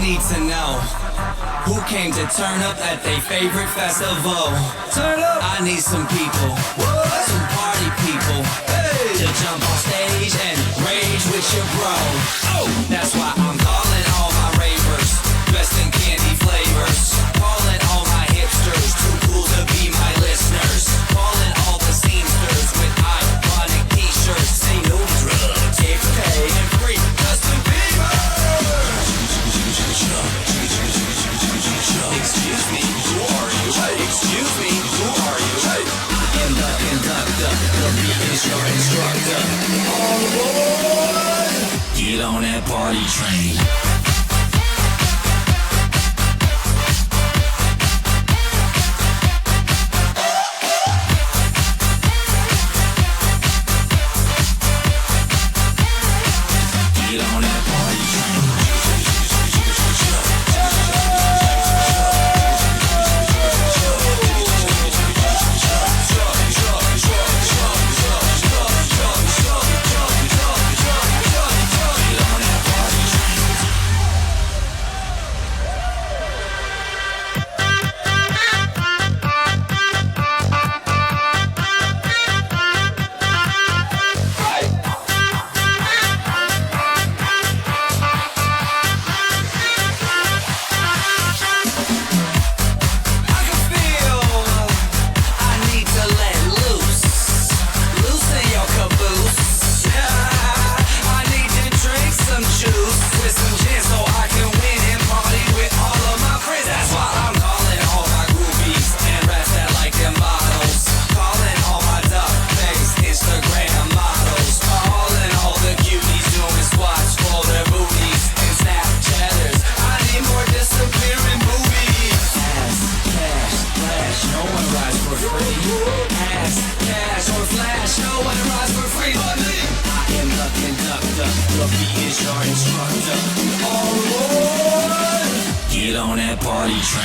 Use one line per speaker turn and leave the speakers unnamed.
need to know who came to turn up at their favorite festival. Turn up. I need some people, some party people, to jump on stage and rage with your bro. Oh, that's why I'm calling all my ravers, dressed in candy flavors. Calling all my hipsters, too cool to be my listeners. Calling all the seamsters with iconic t-shirts. Say no drugs, pay and free Justin Bieber. Excuse me, who are you? Excuse me, who are you? I am the conductor, the beat is your instructor. All aboard! Get on that party train. Get on that party train.